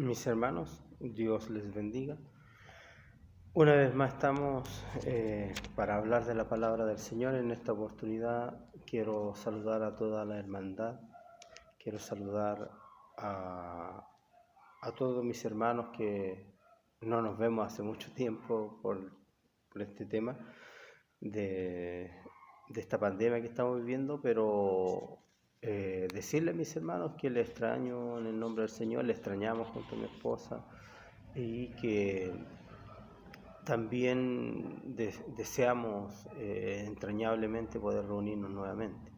Mis hermanos, Dios les bendiga. Una vez más estamos para hablar de la palabra del Señor. En esta oportunidad quiero saludar a toda la hermandad, quiero saludar a todos mis hermanos que no nos vemos hace mucho tiempo por este tema de esta pandemia que estamos viviendo, pero decirle a mis hermanos que les extraño en el nombre del Señor, le extrañamos junto a mi esposa y que también deseamos entrañablemente poder reunirnos nuevamente.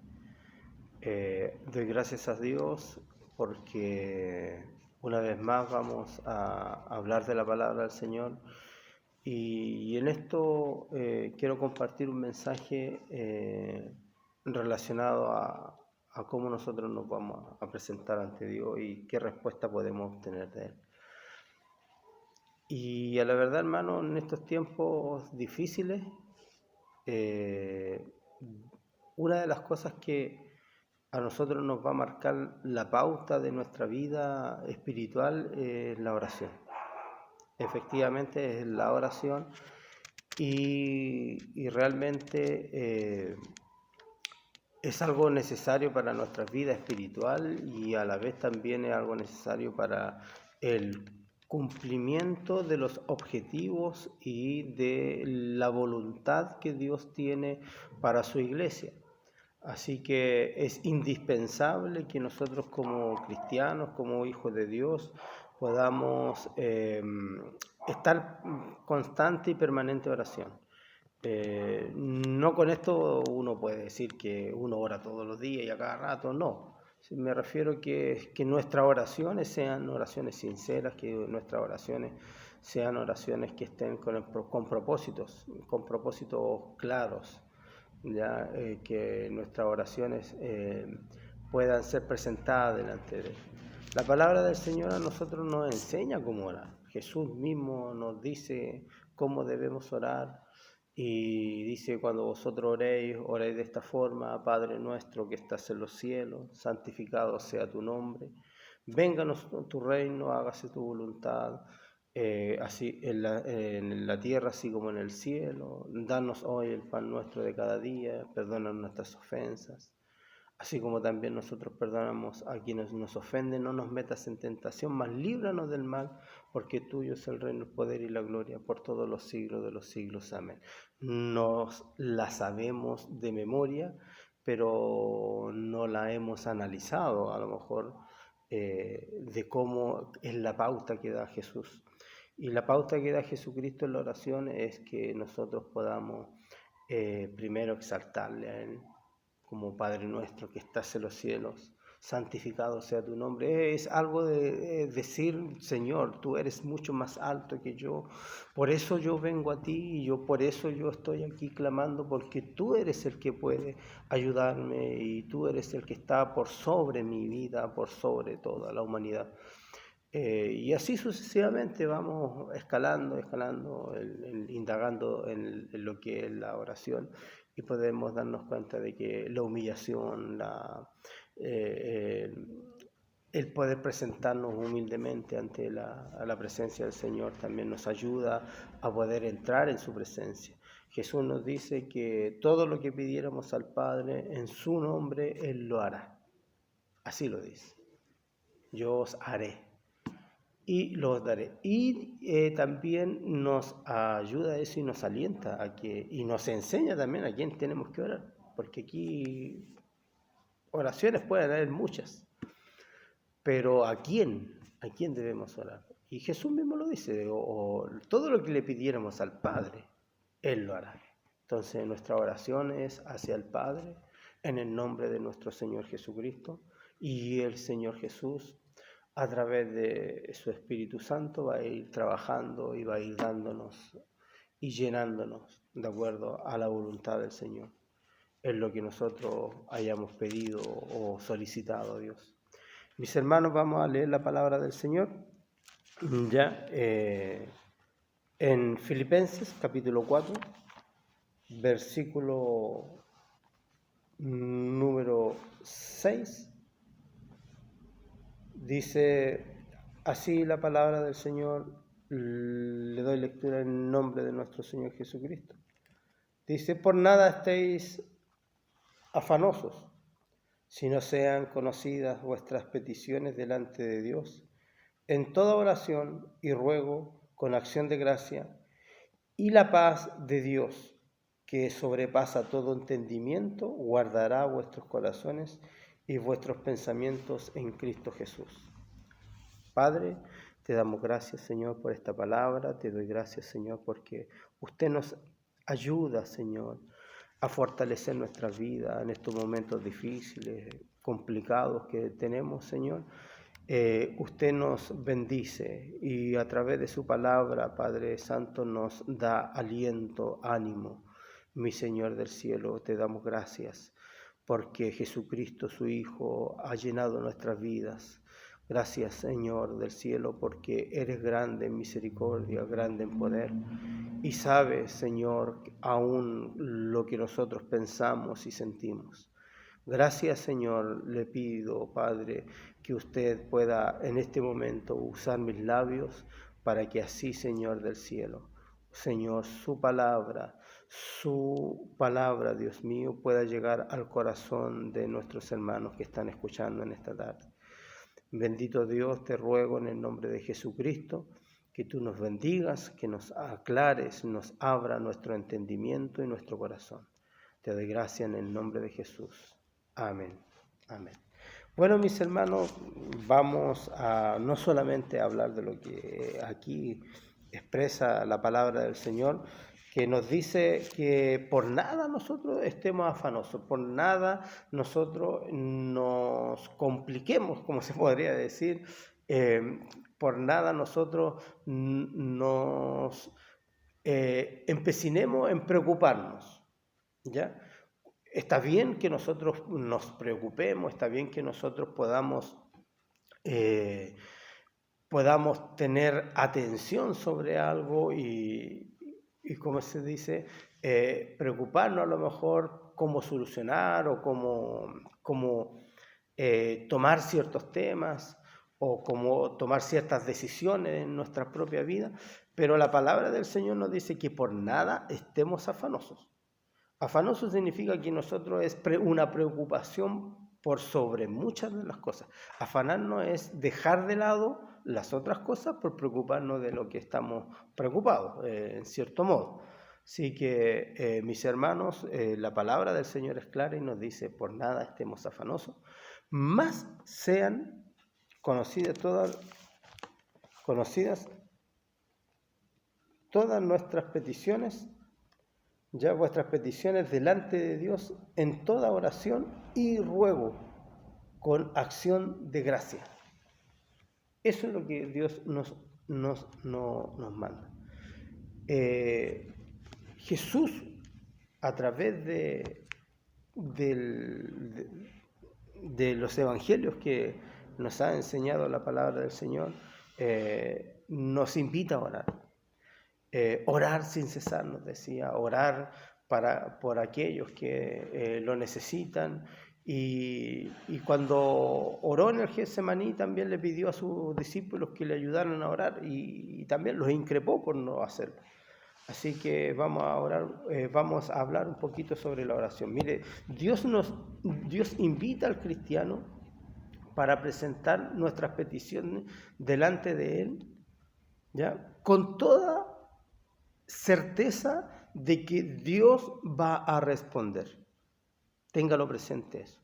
Doy gracias a Dios porque una vez más vamos a hablar de la palabra del Señor y en esto quiero compartir un mensaje relacionado a cómo nosotros nos vamos a presentar ante Dios y qué respuesta podemos obtener de Él. Y a la verdad, hermano, en estos tiempos difíciles, una de las cosas que a nosotros nos va a marcar la pauta de nuestra vida espiritual es la oración. Efectivamente es la oración y realmente es algo necesario para nuestra vida espiritual y a la vez también es algo necesario para el cumplimiento de los objetivos y de la voluntad que Dios tiene para su iglesia. Así que es indispensable que nosotros como cristianos, como hijos de Dios, podamos estar constante y permanente oración. No con esto uno puede decir que uno ora todos los días y a cada rato, no. Me refiero que nuestras oraciones sean oraciones sinceras, que nuestras oraciones sean oraciones que estén con propósitos claros, ya que nuestras oraciones puedan ser presentadas delante de Él. La palabra del Señor a nosotros nos enseña cómo orar. Jesús mismo nos dice cómo debemos orar y dice: cuando vosotros oréis de esta forma: Padre nuestro que estás en los cielos, santificado sea tu nombre, vénganos tu reino, hágase tu voluntad, así en la tierra así como en el cielo. Danos hoy el pan nuestro de cada día, perdona nuestras ofensas, así como también nosotros perdonamos a quienes nos ofenden. No nos metas en tentación, mas líbranos del mal, porque tuyo es el reino, el poder y la gloria por todos los siglos de los siglos. Amén. Nos la sabemos de memoria, pero no la hemos analizado a lo mejor de cómo es la pauta que da Jesús. Y la pauta que da Jesucristo en la oración es que nosotros podamos primero exaltarle a Él como Padre nuestro que estás en los cielos, santificado sea tu nombre. Es algo de decir: Señor, tú eres mucho más alto que yo, por eso yo vengo a ti y por eso yo estoy aquí clamando, porque tú eres el que puede ayudarme y tú eres el que está por sobre mi vida, por sobre toda la humanidad. Y así sucesivamente vamos escalando, indagando en lo que es la oración, y podemos darnos cuenta de que la humillación, el poder presentarnos humildemente ante la presencia del Señor también nos ayuda a poder entrar en su presencia. Jesús nos dice que todo lo que pidiéramos al Padre en su nombre, Él lo hará. Así lo dice: yo os haré y los daré. Y también nos ayuda eso y nos alienta y nos enseña también a quién tenemos que orar, porque aquí oraciones pueden haber muchas, pero ¿a quién debemos orar? Y Jesús mismo lo dice: todo lo que le pidiéramos al Padre, Él lo hará. Entonces nuestra oración es hacia el Padre en el nombre de nuestro Señor Jesucristo, y el Señor Jesús, a través de su Espíritu Santo, va a ir trabajando y va a ir dándonos y llenándonos de acuerdo a la voluntad del Señor, en lo que nosotros hayamos pedido o solicitado a Dios. Mis hermanos, vamos a leer la palabra del Señor ya en Filipenses capítulo 4, versículo número 6. Dice: Así la palabra del Señor, le doy lectura en nombre de nuestro Señor Jesucristo. Dice, por nada estéis afanosos, si no sean conocidas vuestras peticiones delante de Dios, en toda oración y ruego con acción de gracia, y la paz de Dios, que sobrepasa todo entendimiento, guardará vuestros corazones y vuestros pensamientos en Cristo Jesús. Padre, te damos gracias, Señor, por esta palabra. Te doy gracias, Señor, porque usted nos ayuda, Señor, a fortalecer nuestra vida en estos momentos difíciles, complicados que tenemos, Señor. Usted nos bendice y a través de su palabra, Padre Santo, nos da aliento, ánimo. Mi Señor del cielo, te damos gracias porque Jesucristo, su Hijo, ha llenado nuestras vidas. Gracias, Señor del cielo, porque eres grande en misericordia, grande en poder. Y sabes, Señor, aún lo que nosotros pensamos y sentimos. Gracias, Señor, le pido, Padre, que usted pueda en este momento usar mis labios para que así, Señor del cielo, Señor, su palabra, Dios mío, pueda llegar al corazón de nuestros hermanos que están escuchando en esta tarde. Bendito Dios, te ruego en el nombre de Jesucristo, que tú nos bendigas, que nos aclares, nos abra nuestro entendimiento y nuestro corazón. Te doy gracias en el nombre de Jesús. Amén. Amén. Bueno, mis hermanos, vamos a no solamente hablar de lo que aquí expresa la palabra del Señor, que nos dice que por nada nosotros estemos afanosos, por nada nosotros nos compliquemos, como se podría decir, por nada nosotros nos empecinemos en preocuparnos, ¿ya? Está bien que nosotros nos preocupemos, está bien que nosotros podamos tener atención sobre algo y como se dice, preocuparnos a lo mejor cómo solucionar o cómo tomar ciertos temas o cómo tomar ciertas decisiones en nuestra propia vida, pero la palabra del Señor nos dice que por nada estemos afanosos. Afanoso significa que nosotros es una preocupación por sobre muchas de las cosas. Afanarnos es dejar de lado las otras cosas por preocuparnos de lo que estamos preocupados, en cierto modo. Así que, mis hermanos, la palabra del Señor es clara y nos dice, por nada estemos afanosos, más sean conocidas todas nuestras peticiones, ya vuestras peticiones delante de Dios en toda oración y ruego con acción de gracia. Eso es lo que Dios nos manda. Jesús, a través de los evangelios que nos ha enseñado la palabra del Señor, nos invita a orar. Orar sin cesar, nos decía, orar por aquellos que lo necesitan. Y cuando oró en el Getsemaní también le pidió a sus discípulos que le ayudaran a orar y también los increpó por no hacerlo. Así que vamos a orar, vamos a hablar un poquito sobre la oración. Mire, Dios invita al cristiano para presentar nuestras peticiones delante de Él, ¿ya? Con toda certeza de que Dios va a responder. Téngalo presente eso.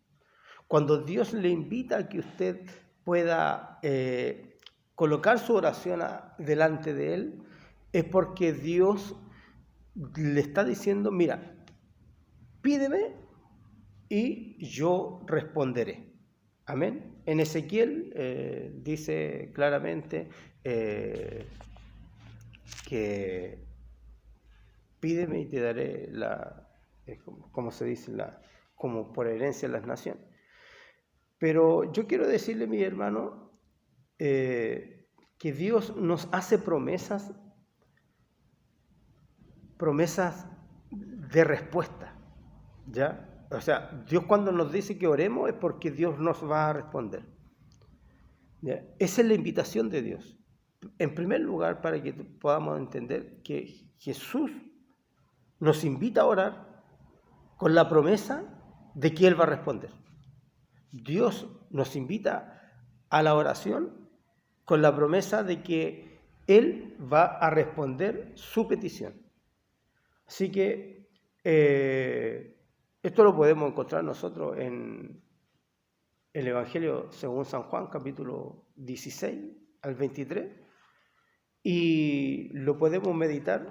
Cuando Dios le invita a que usted pueda colocar su oración delante de Él, es porque Dios le está diciendo, mira, pídeme y yo responderé. Amén. En Ezequiel dice claramente que pídeme y te daré como se dice, como por herencia las naciones. Pero yo quiero decirle, mi hermano, que Dios nos hace promesas de respuesta, ¿ya? O sea, Dios cuando nos dice que oremos es porque Dios nos va a responder. ¿Ya? Esa es la invitación de Dios. En primer lugar, para que podamos entender que Jesús nos invita a orar con la promesa de que Él va a responder. Dios nos invita a la oración con la promesa de que Él va a responder su petición. Así que esto lo podemos encontrar nosotros en el Evangelio según San Juan, capítulo 16 al 23, y lo podemos meditar.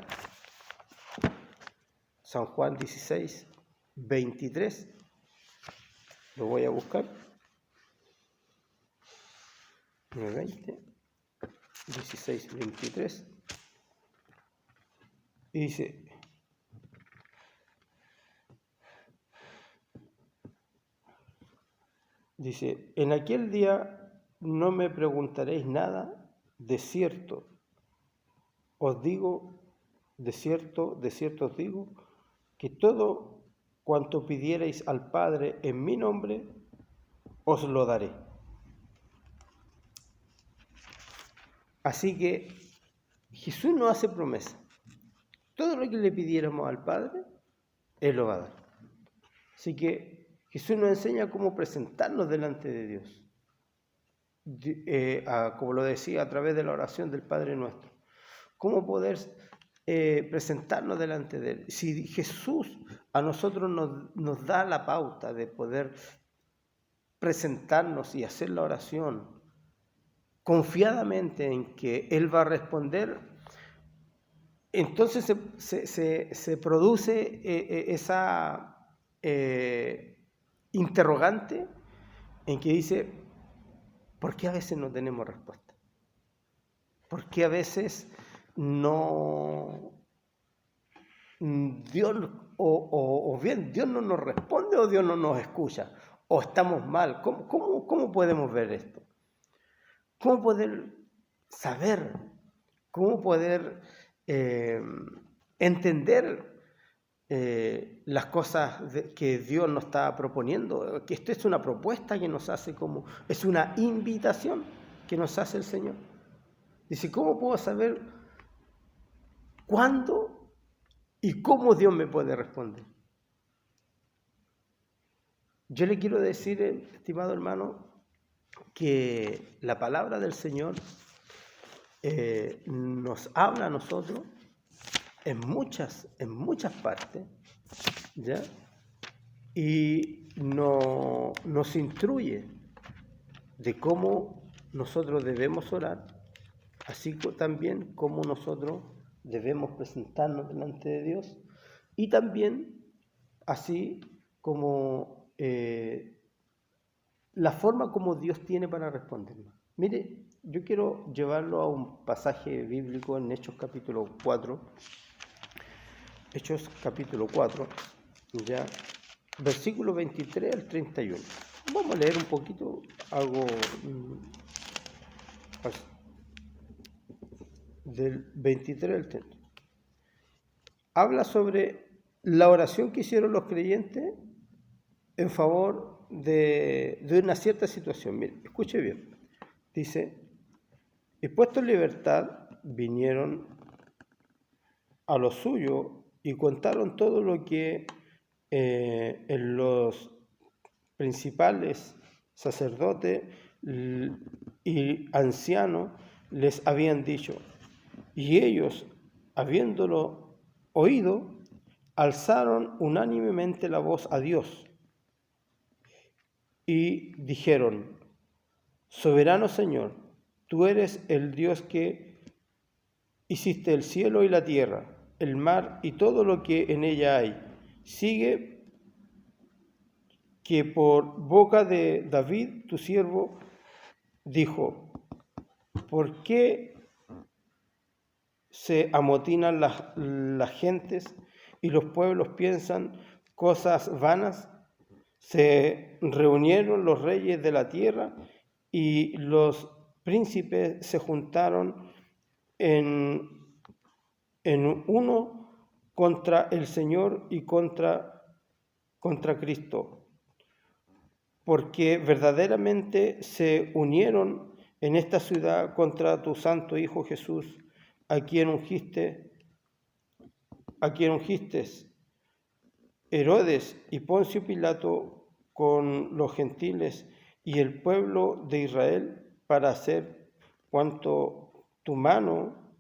San Juan 16, 23, lo voy a buscar. 20, 16, 23, y dice, en aquel día no me preguntaréis nada, de cierto os digo, de cierto os digo, que todo cuanto pidierais al Padre en mi nombre, os lo daré. Así que Jesús nos hace promesa. Todo lo que le pidiéramos al Padre, Él lo va a dar. Así que Jesús nos enseña cómo presentarnos delante de Dios. Como lo decía, a través de la oración del Padre Nuestro. Cómo poder presentarnos delante de Él. Si Jesús a nosotros nos da la pauta de poder presentarnos y hacer la oración confiadamente en que Él va a responder, entonces se produce esa interrogante en que dice, ¿por qué a veces no tenemos respuesta? ¿Por qué a veces no Dios o bien Dios no nos responde o Dios no nos escucha? ¿O estamos mal? ¿Cómo podemos ver esto? ¿Cómo poder saber? ¿Cómo poder entender las cosas que Dios nos está proponiendo? Que esto es una propuesta que nos hace, es una invitación que nos hace el Señor. Dice, ¿cómo puedo saber cuándo y cómo Dios me puede responder? Yo le quiero decir, estimado hermano, que la palabra del Señor nos habla a nosotros en muchas partes, ¿ya? Y nos instruye de cómo nosotros debemos orar, así también cómo nosotros debemos presentarnos delante de Dios, y también así como la forma como Dios tiene para respondernos. Mire, yo quiero llevarlo a un pasaje bíblico en Hechos capítulo 4. Hechos capítulo 4, ya, versículo 23 al 31. Vamos a leer un poquito algo del 23 al 30. Habla sobre la oración que hicieron los creyentes en favor de una cierta situación. Mire, escuche bien. Dice, y puestos en libertad, vinieron a lo suyo y contaron todo lo que los principales sacerdotes y ancianos les habían dicho. Y ellos, habiéndolo oído, alzaron unánimemente la voz a Dios y dijeron, soberano Señor, tú eres el Dios que hiciste el cielo y la tierra, el mar y todo lo que en ella hay. Sigue que por boca de David, tu siervo, dijo, ¿por qué se amotinan las gentes y los pueblos piensan cosas vanas? Se reunieron los reyes de la tierra y los príncipes se juntaron en uno contra el Señor y contra Cristo, porque verdaderamente se unieron en esta ciudad contra tu santo Hijo Jesús, a quien ungiste Herodes y Poncio Pilato con los gentiles y el pueblo de Israel para hacer cuanto tu mano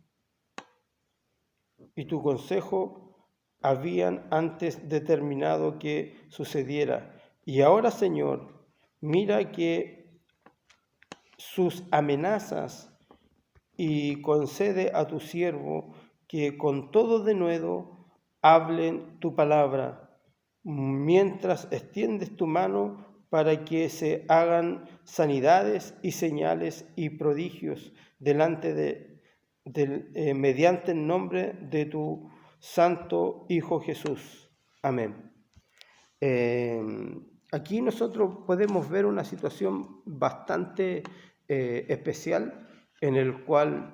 y tu consejo habían antes determinado que sucediera. Y ahora, Señor, mira que sus amenazas y concede a tu siervo que con todo denuedo hablen tu palabra, mientras extiendes tu mano para que se hagan sanidades y señales y prodigios mediante el nombre de tu santo Hijo Jesús. Amén. Aquí nosotros podemos ver una situación bastante especial en el cual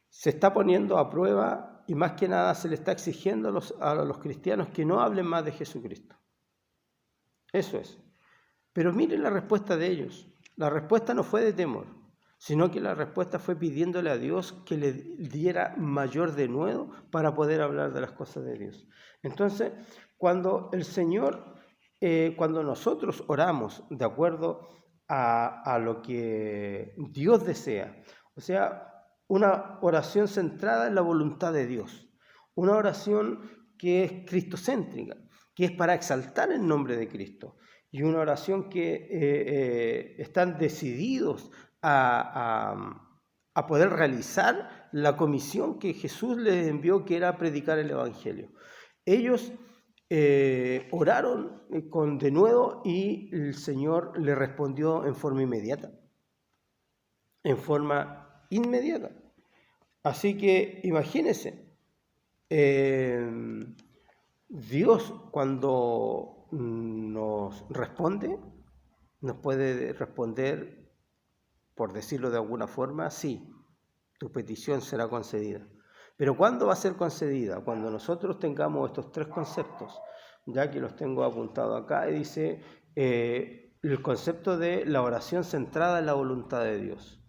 se está poniendo a prueba y más que nada se le está exigiendo a los cristianos que no hablen más de Jesucristo. Eso es. Pero miren la respuesta de ellos. La respuesta no fue de temor, sino que la respuesta fue pidiéndole a Dios que le diera mayor denuedo para poder hablar de las cosas de Dios. Entonces, cuando el Señor, cuando nosotros oramos de acuerdo a lo que Dios desea, o sea, una oración centrada en la voluntad de Dios, una oración que es cristocéntrica, que es para exaltar el nombre de Cristo, y una oración que están decididos a poder realizar la comisión que Jesús les envió, que era predicar el Evangelio. Ellos oraron con denuedo y el Señor le respondió en forma inmediata. Así que imagínense, Dios cuando nos responde, nos puede responder, por decirlo de alguna forma, sí, tu petición será concedida. Pero ¿cuándo va a ser concedida? Cuando nosotros tengamos estos tres conceptos, ya que los tengo apuntados acá, y dice el concepto de la oración centrada en la voluntad de Dios.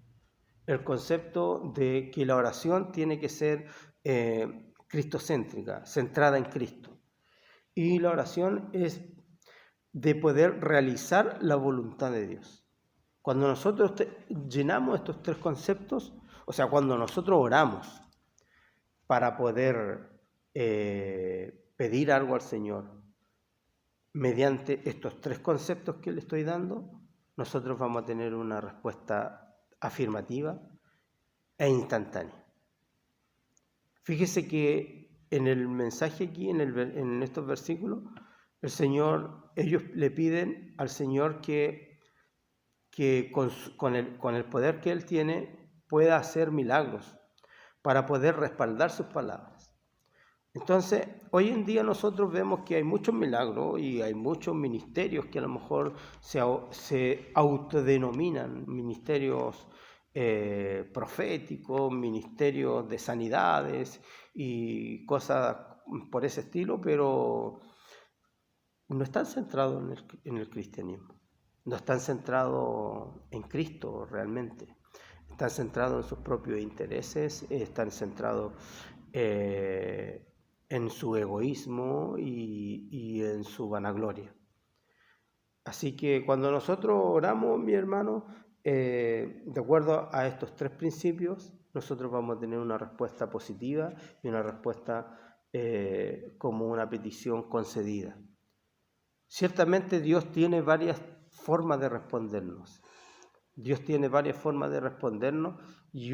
El concepto de que la oración tiene que ser cristocéntrica, centrada en Cristo. Y la oración es de poder realizar la voluntad de Dios. Cuando nosotros llenamos estos tres conceptos, o sea, cuando nosotros oramos para poder pedir algo al Señor mediante estos tres conceptos que le estoy dando, nosotros vamos a tener una respuesta afirmativa e instantánea. Fíjese que en el mensaje aquí, en estos versículos, ellos le piden al Señor que con el poder que Él tiene pueda hacer milagros para poder respaldar sus palabras. Entonces, hoy en día nosotros vemos que hay muchos milagros y hay muchos ministerios que a lo mejor se autodenominan ministerios proféticos, ministerios de sanidades y cosas por ese estilo, pero no están centrados en el cristianismo, no están centrados en Cristo realmente, están centrados en sus propios intereses, están centrados en su egoísmo y en su vanagloria. Así que cuando nosotros oramos, mi hermano, de acuerdo a estos tres principios, nosotros vamos a tener una respuesta positiva y una respuesta como una petición concedida. Ciertamente Dios tiene varias formas de respondernos. Y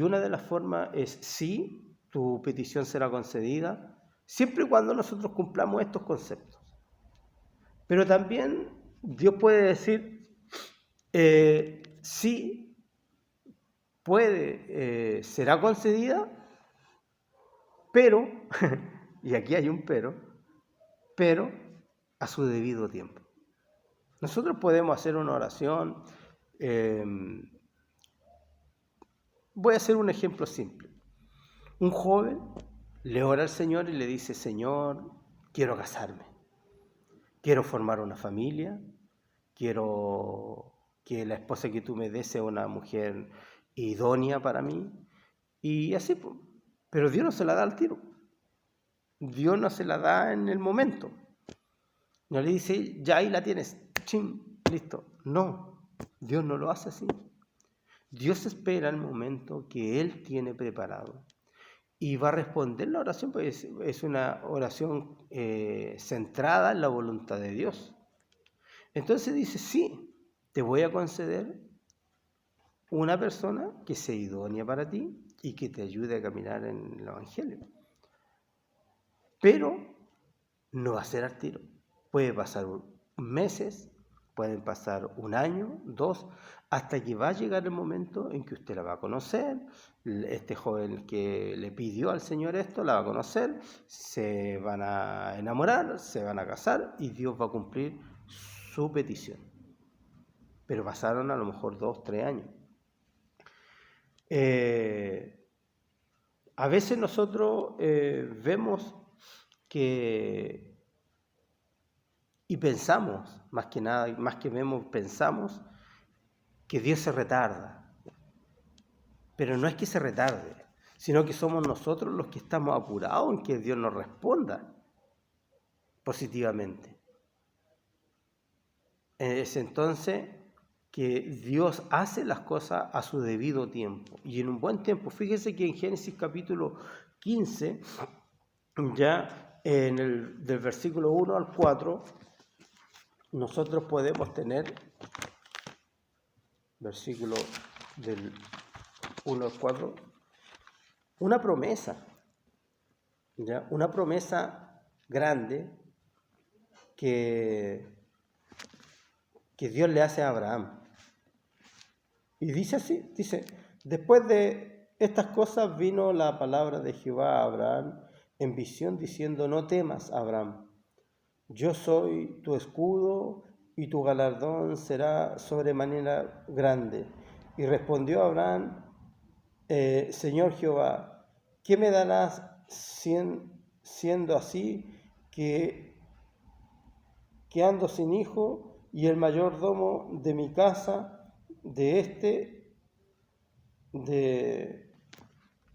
una de las formas es sí, tu petición será concedida, siempre y cuando nosotros cumplamos estos conceptos. Pero también Dios puede decir, sí, será concedida, pero, y aquí hay un pero a su debido tiempo. Nosotros podemos hacer una oración, voy a hacer un ejemplo simple. Un joven le ora al Señor y le dice, Señor, quiero casarme, quiero formar una familia, quiero que la esposa que tú me des sea una mujer idónea para mí. Y así, pues. Pero Dios no se la da al tiro. Dios no se la da en el momento. No le dice, ya ahí la tienes, ching, listo. No, Dios no lo hace así. Dios espera el momento que Él tiene preparado y va a responder la oración, pues es una oración centrada en la voluntad de Dios. Entonces dice, sí, te voy a conceder una persona que sea idónea para ti y que te ayude a caminar en el Evangelio. Pero no va a ser al tiro. Puede pasar meses, pueden pasar un año, 2, hasta que va a llegar el momento en que usted la va a conocer. Este joven que le pidió al Señor esto, la va a conocer, se van a enamorar, se van a casar y Dios va a cumplir su petición. Pero pasaron a lo mejor 2, 3 años. A veces nosotros vemos que y pensamos, más que nada, más que vemos, pensamos que Dios se retarda. Pero no es que se retarde, sino que somos nosotros los que estamos apurados en que Dios nos responda positivamente. Es entonces que Dios hace las cosas a su debido tiempo y en un buen tiempo. Fíjese que en Génesis capítulo 15, ya del versículo 1 al 4, nosotros podemos tener, versículo del 1 al 4, una promesa, ¿ya? Una promesa grande que Dios le hace a Abraham. Y dice así, dice, después de estas cosas vino la palabra de Jehová a Abraham en visión diciendo, no temas, Abraham, yo soy tu escudo y tu galardón será sobremanera grande. Y respondió Abraham, Señor Jehová, ¿qué me darás siendo así que ando sin hijo y el mayordomo de mi casa,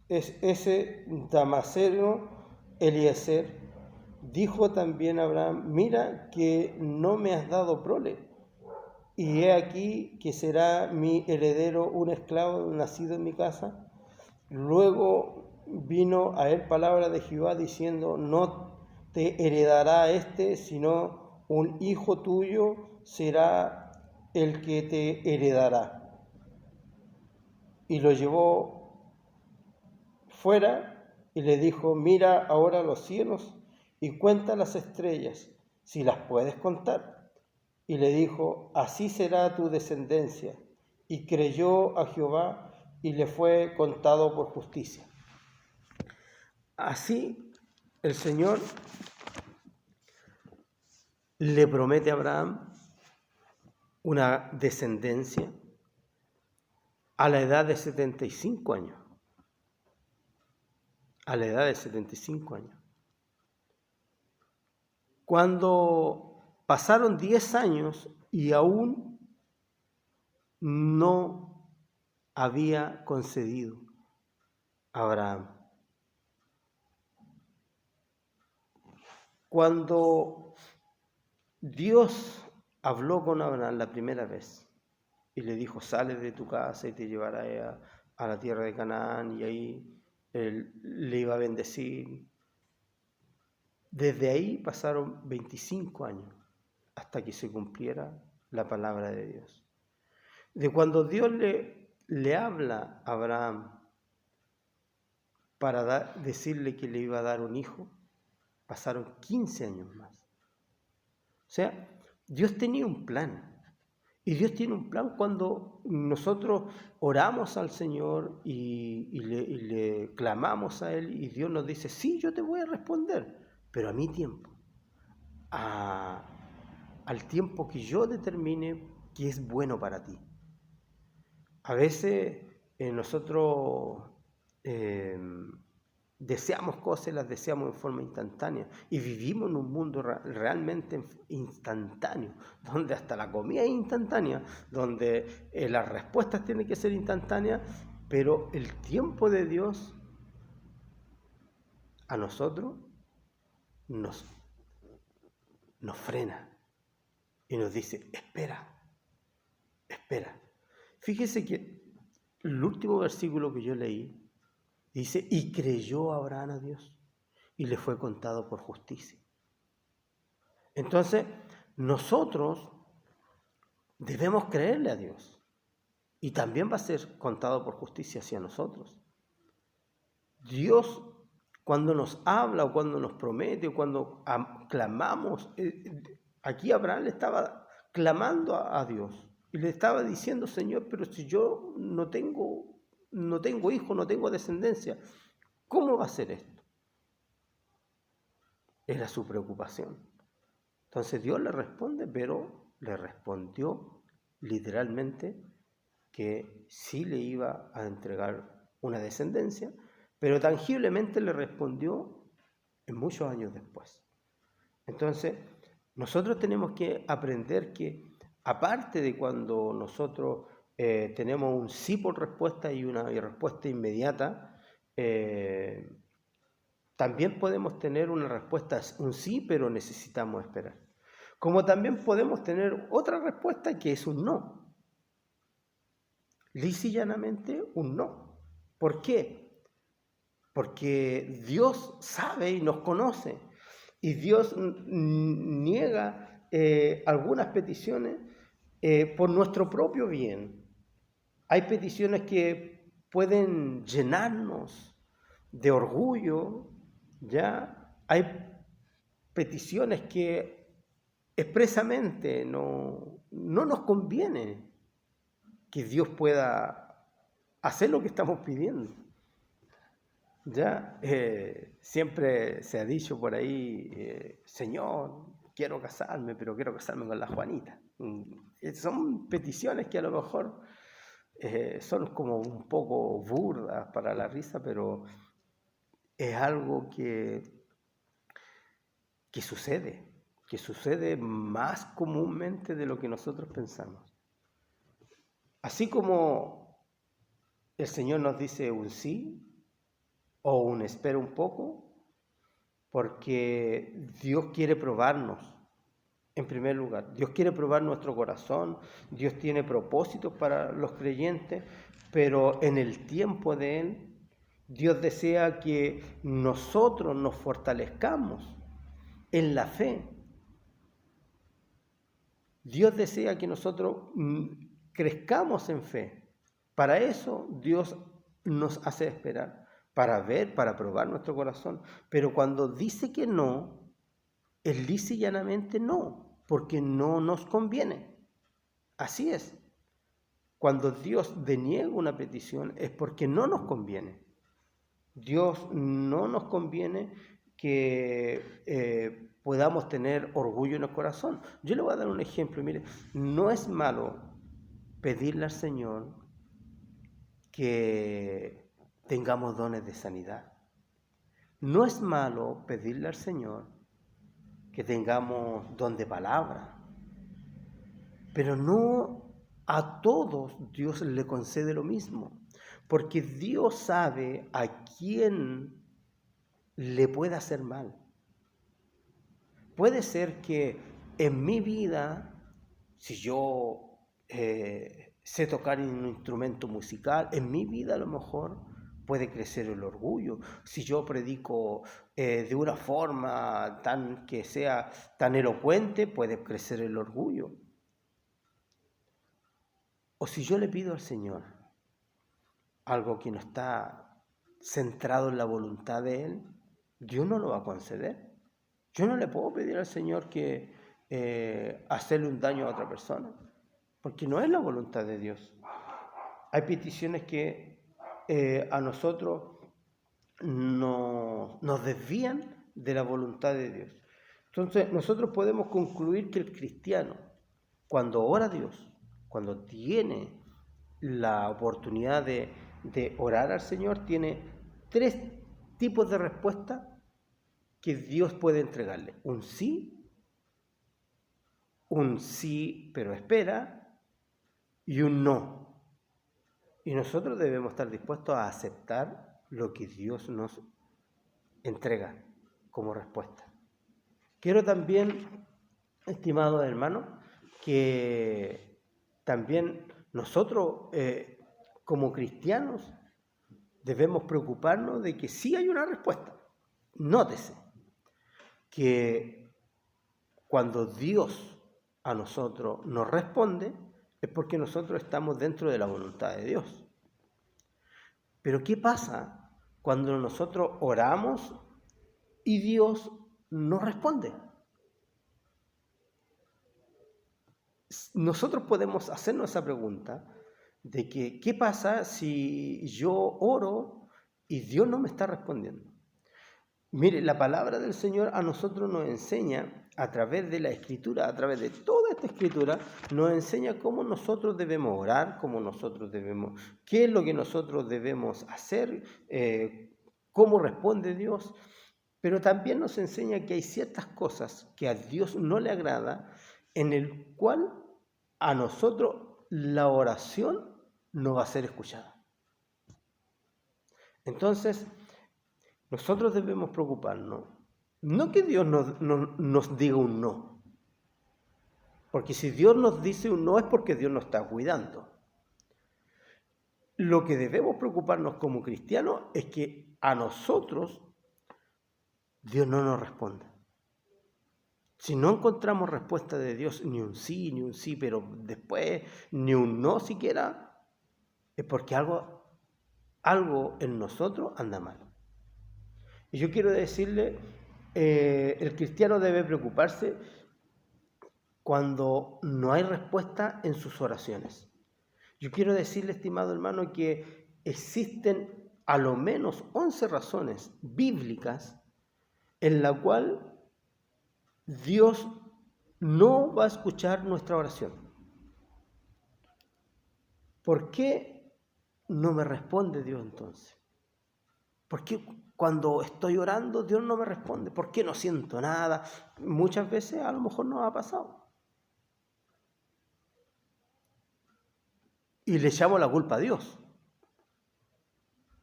es ese Damaseno Eliezer? Dijo también Abraham, mira que no me has dado prole, y he aquí que será mi heredero un esclavo nacido en mi casa. Luego vino a él palabra de Jehová diciendo, no te heredará sino un hijo tuyo será el que te heredará. Y lo llevó fuera y le dijo, mira ahora los cielos y cuenta las estrellas, si las puedes contar. Y le dijo, así será tu descendencia. Y creyó a Jehová y le fue contado por justicia. Así el Señor le promete a Abraham una descendencia a la edad de 75 años. A la edad de 75 años. Cuando pasaron 10 años y aún no había concedido a Abraham. Cuando Dios habló con Abraham la primera vez y le dijo, sale de tu casa y te llevaré a la tierra de Canaán y ahí él le iba a bendecir. Desde ahí pasaron 25 años hasta que se cumpliera la palabra de Dios. De cuando Dios le habla a Abraham para decirle que le iba a dar un hijo, pasaron 15 años más. O sea, Dios tenía un plan. Y Dios tiene un plan cuando nosotros oramos al Señor y le clamamos a Él y Dios nos dice, sí, yo te voy a responder, pero a mi tiempo, al tiempo que yo determine que es bueno para ti. A veces nosotros deseamos cosas y las deseamos en forma instantánea. Y vivimos en un mundo realmente instantáneo, donde hasta la comida es instantánea, donde las respuestas tienen que ser instantáneas, pero el tiempo de Dios a nosotros nos frena y nos dice, espera. Fíjese que el último versículo que yo leí dice, y creyó Abraham a Dios y le fue contado por justicia. Entonces, nosotros debemos creerle a Dios y también va a ser contado por justicia hacia nosotros. Dios, cuando nos habla o cuando nos promete o cuando clamamos, aquí Abraham le estaba clamando a Dios y le estaba diciendo, Señor, pero si yo no tengo hijo, no tengo descendencia, ¿cómo va a ser esto? Era su preocupación. Entonces Dios le responde, pero le respondió literalmente que sí le iba a entregar una descendencia, pero tangiblemente le respondió en muchos años después. Entonces, nosotros tenemos que aprender que, aparte de cuando nosotros tenemos un sí por respuesta y una respuesta inmediata, también podemos tener una respuesta, un sí, pero necesitamos esperar. Como también podemos tener otra respuesta que es un no. Lisa y llanamente un no. ¿Por qué? Porque Dios sabe y nos conoce. Y Dios niega algunas peticiones por nuestro propio bien. Hay peticiones que pueden llenarnos de orgullo, ¿ya? Hay peticiones que expresamente no nos conviene que Dios pueda hacer lo que estamos pidiendo. Ya siempre se ha dicho por ahí, Señor, quiero casarme, pero quiero casarme con la Juanita. Son peticiones que a lo mejor son como un poco burdas para la risa, pero es algo que sucede más comúnmente de lo que nosotros pensamos. Así como el Señor nos dice un sí, o un espera un poco, porque Dios quiere probarnos, en primer lugar. Dios quiere probar nuestro corazón, Dios tiene propósitos para los creyentes, pero en el tiempo de Él, Dios desea que nosotros nos fortalezcamos en la fe. Dios desea que nosotros crezcamos en fe. Para eso Dios nos hace esperar. Para ver, para probar nuestro corazón. Pero cuando dice que no, es lisa y llanamente no, porque no nos conviene. Así es. Cuando Dios deniega una petición es porque no nos conviene. Dios no nos conviene que podamos tener orgullo en el corazón. Yo le voy a dar un ejemplo. Mire, no es malo pedirle al Señor que tengamos dones de sanidad. No es malo pedirle al Señor que tengamos don de palabra, pero no a todos Dios le concede lo mismo, porque Dios sabe a quién le puede hacer mal. Puede ser que en mi vida, si yo sé tocar un instrumento musical, en mi vida a lo mejor puede crecer el orgullo. Si yo predico de una forma que sea tan elocuente, puede crecer el orgullo. O si yo le pido al Señor algo que no está centrado en la voluntad de Él, Dios no lo va a conceder. Yo no le puedo pedir al Señor que hacerle un daño a otra persona, porque no es la voluntad de Dios. Hay peticiones que a nosotros nos desvían de la voluntad de Dios. Entonces nosotros podemos concluir que el cristiano, cuando ora a Dios, cuando tiene la oportunidad de orar al Señor, tiene tres tipos de respuesta que Dios puede entregarle. Un sí pero espera, y un no. Y nosotros debemos estar dispuestos a aceptar lo que Dios nos entrega como respuesta. Quiero también, estimados hermanos, que también nosotros como cristianos debemos preocuparnos de que sí hay una respuesta. Nótese que cuando Dios a nosotros nos responde es porque nosotros estamos dentro de la voluntad de Dios. Pero ¿qué pasa cuando nosotros oramos y Dios no responde? Nosotros podemos hacernos esa pregunta de que, ¿qué pasa si yo oro y Dios no me está respondiendo? Mire, la palabra del Señor a nosotros nos enseña, a través de la Escritura, a través de toda esta Escritura, nos enseña cómo nosotros debemos orar, qué es lo que nosotros debemos hacer, cómo responde Dios, pero también nos enseña que hay ciertas cosas que a Dios no le agrada, en el cual a nosotros la oración no va a ser escuchada. Entonces, nosotros debemos preocuparnos, no que Dios nos diga un no, porque si Dios nos dice un no es porque Dios nos está cuidando. Lo que debemos preocuparnos como cristianos es que a nosotros Dios no nos responde. Si no encontramos respuesta de Dios, ni un sí, pero después ni un no siquiera, es porque algo en nosotros anda mal. Y yo quiero decirle, el cristiano debe preocuparse cuando no hay respuesta en sus oraciones. Yo quiero decirle, estimado hermano, que existen a lo menos 11 razones bíblicas en la cual Dios no va a escuchar nuestra oración. ¿Por qué no me responde Dios entonces? ¿Por qué cuando estoy orando Dios no me responde? ¿Por qué no siento nada? Muchas veces a lo mejor nos ha pasado. Y le echamos la culpa a Dios.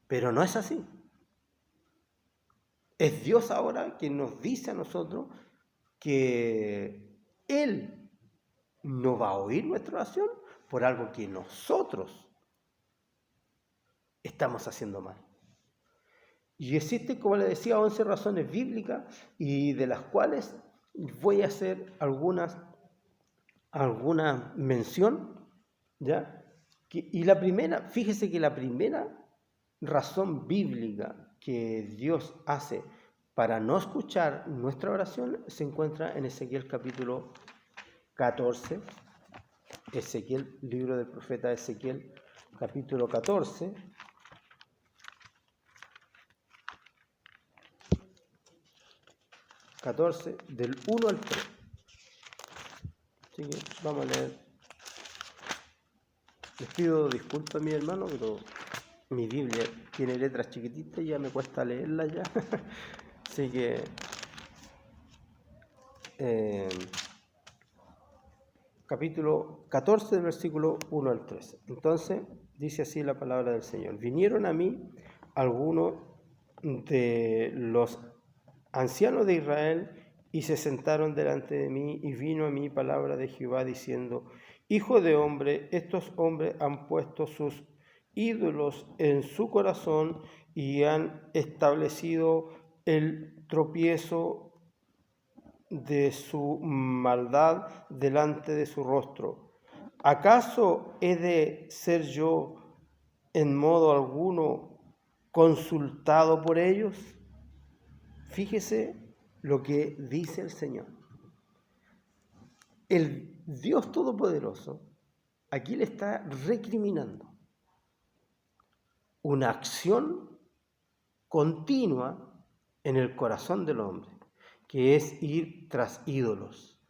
Pero no es así. Es Dios ahora quien nos dice a nosotros que Él no va a oír nuestra oración por algo que nosotros estamos haciendo mal. Y existen, como les decía, 11 razones bíblicas, y de las cuales voy a hacer alguna mención, ¿ya? Y la primera, fíjese que la primera razón bíblica que Dios hace para no escuchar nuestra oración se encuentra en Ezequiel capítulo 14, libro del profeta Ezequiel capítulo 14, del 1 al 3. Así que vamos a leer. Les pido disculpas, mi hermano, pero mi Biblia tiene letras chiquititas y ya me cuesta leerlas ya. Así que capítulo 14 del versículo 1 al 3. Entonces dice así la palabra del Señor: vinieron a mí algunos de los ancianos de Israel y se sentaron delante de mí, y vino a mí palabra de Jehová diciendo: hijo de hombre, estos hombres han puesto sus ídolos en su corazón y han establecido el tropiezo de su maldad delante de su rostro. ¿Acaso he de ser yo en modo alguno consultado por ellos? Fíjese lo que dice el Señor. El Dios Todopoderoso aquí le está recriminando una acción continua en el corazón del hombre, que es ir tras ídolos.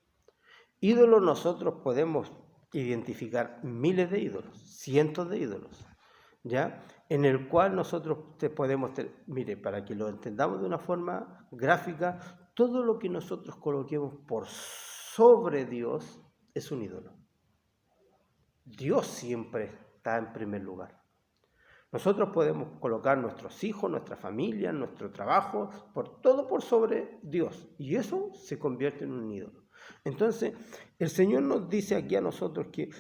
Ídolos, nosotros podemos identificar miles de ídolos, cientos de ídolos, ¿ya? en el cual nosotros podemos, mire, para que lo entendamos de una forma gráfica, todo lo que nosotros coloquemos por sobre Dios es un ídolo. Dios siempre está en primer lugar. Nosotros podemos colocar nuestros hijos, nuestra familia, nuestro trabajo, todo por sobre Dios, y eso se convierte en un ídolo. Entonces, el Señor nos dice aquí a nosotros que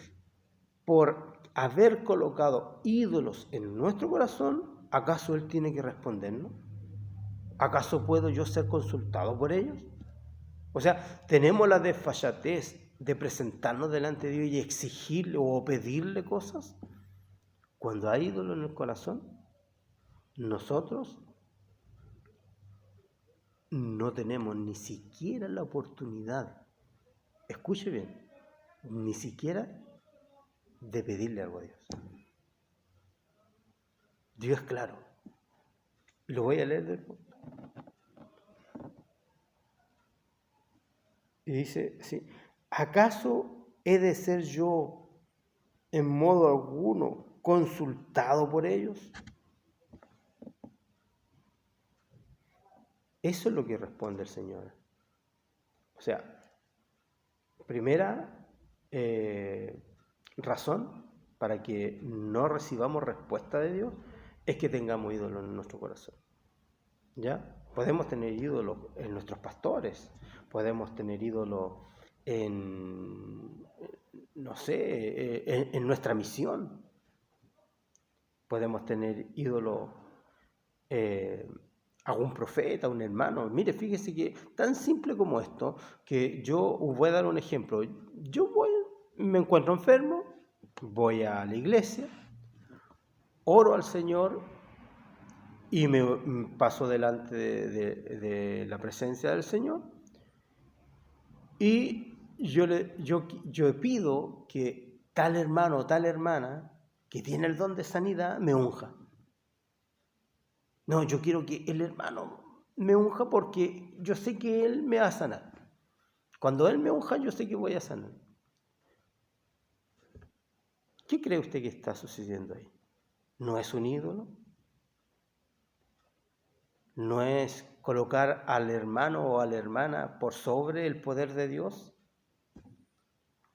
por haber colocado ídolos en nuestro corazón, ¿acaso Él tiene que respondernos? ¿Acaso puedo yo ser consultado por ellos? O sea, tenemos la desfachatez de presentarnos delante de Dios y exigirle o pedirle cosas. Cuando hay ídolo en el corazón, nosotros no tenemos ni siquiera la oportunidad, escuche bien, ni siquiera de pedirle algo a Dios. Dios es claro. Lo voy a leer después. Y dice, sí, ¿acaso he de ser yo en modo alguno consultado por ellos? Eso es lo que responde el Señor. O sea, primera razón para que no recibamos respuesta de Dios es que tengamos ídolos en nuestro corazón. ¿Ya? Podemos tener ídolos en nuestros pastores, podemos tener ídolos en, no sé, en nuestra misión. Podemos tener ídolos a un profeta, a un hermano. Mire, fíjese que tan simple como esto, que yo os voy a dar un ejemplo. Yo me encuentro enfermo, voy a la iglesia, oro al Señor y me paso delante de la presencia del Señor y yo pido que tal hermano o tal hermana que tiene el don de sanidad me unja. No, yo quiero que el hermano me unja porque yo sé que él me va a sanar. Cuando él me unja, yo sé que voy a sanar. ¿Qué cree usted que está sucediendo ahí? ¿No es un ídolo? ¿No es colocar al hermano o a la hermana por sobre el poder de Dios?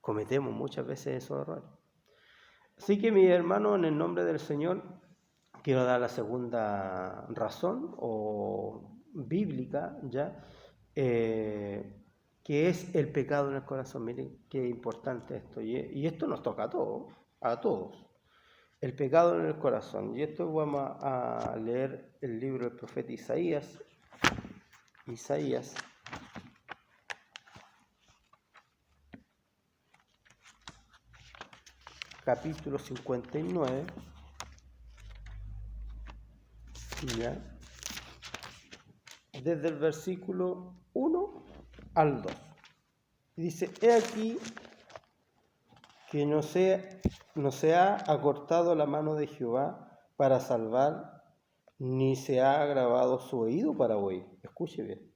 Cometemos muchas veces esos errores. Así que, mi hermano, en el nombre del Señor, quiero dar la segunda razón o bíblica, ¿ya? Que es el pecado en el corazón. Miren qué importante esto. Y esto nos toca a todos. El pecado en el corazón. Y esto vamos a leer el libro del profeta Isaías. Isaías. Capítulo 59. ¿Ya? Desde el versículo 1 al 2. Y dice, he aquí que no se ha acortado la mano de Jehová para salvar, ni se ha agravado su oído para oír. Escuche bien.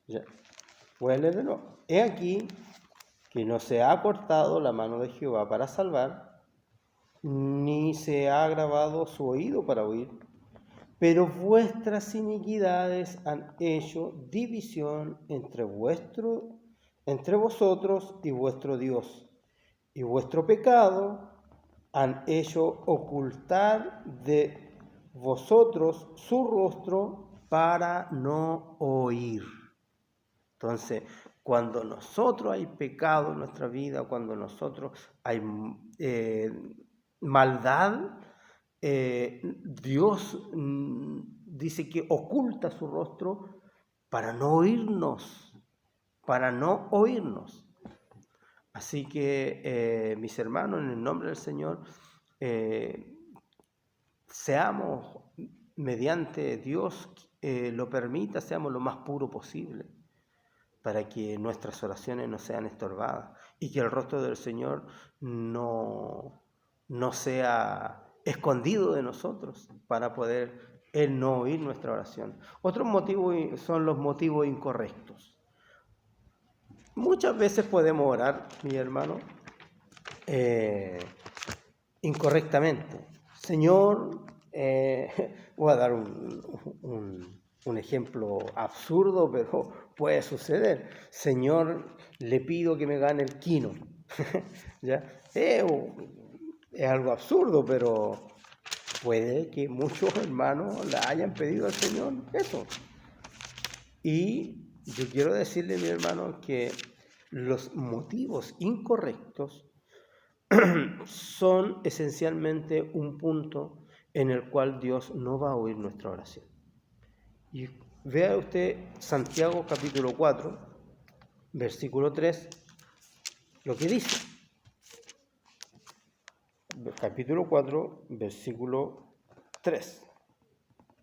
Ya. Voy a leer de nuevo. He aquí que no se ha acortado la mano de Jehová para salvar, ni se ha agravado su oído para oír, pero vuestras iniquidades han hecho división entre vosotros y vuestro Dios, y vuestro pecado han hecho ocultar de vosotros su rostro para no oír. Entonces, cuando nosotros hay pecado en nuestra vida, cuando nosotros hay maldad, Dios dice que oculta su rostro para no oírnos, Así que, mis hermanos, en el nombre del Señor, seamos, mediante Dios lo permita, seamos lo más puro posible, para que nuestras oraciones no sean estorbadas y que el rostro del Señor no sea escondido de nosotros para poder Él no oír nuestra oración. Otros motivos son los motivos incorrectos. Muchas veces podemos orar, mi hermano, incorrectamente, Señor, voy a dar un ejemplo absurdo, pero puede suceder. Señor, le pido que me gane el quino. ¿Ya? Es algo absurdo, pero puede que muchos hermanos le hayan pedido al Señor eso. Y yo quiero decirle, mi hermano, que los motivos incorrectos son esencialmente un punto en el cual Dios no va a oír nuestra oración. Y vea usted Santiago capítulo 4, versículo 3, lo que dice. Capítulo 4, versículo 3.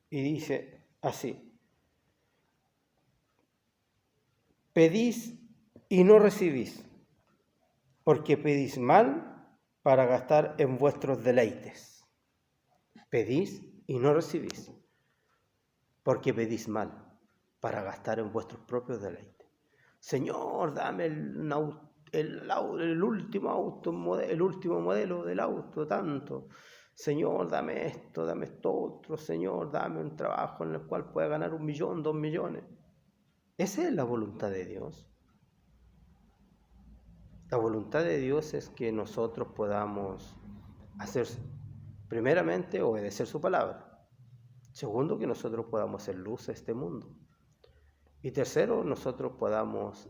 Y dice así: pedís y no recibís, porque pedís mal para gastar en vuestros deleites. Pedís y no recibís, porque pedís mal para gastar en vuestros propios deleites. Señor, dame el último auto, el último modelo del auto, tanto. Señor, dame esto otro. Señor, dame un trabajo en el cual pueda ganar 1 millón, 2 millones. ¿Esa es la voluntad de Dios? La voluntad de Dios es que nosotros podamos hacer, primeramente, obedecer su palabra. Segundo, que nosotros podamos hacer luz a este mundo. Y tercero, nosotros podamos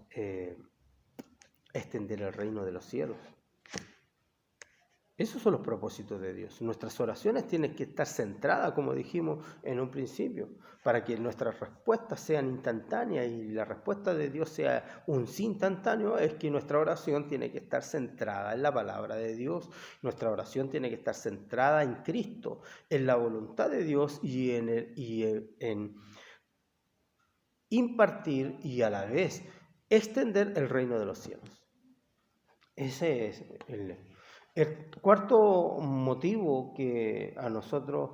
extender el reino de los cielos. Esos son los propósitos de Dios. Nuestras oraciones tienen que estar centradas, como dijimos en un principio, para que nuestras respuestas sean instantáneas, y la respuesta de Dios sea un sí instantáneo. Es que nuestra oración tiene que estar centrada en la palabra de Dios. Nuestra oración tiene que estar centrada en Cristo, en la voluntad de Dios y en impartir y a la vez extender el reino de los cielos. Ese es el cuarto motivo que a nosotros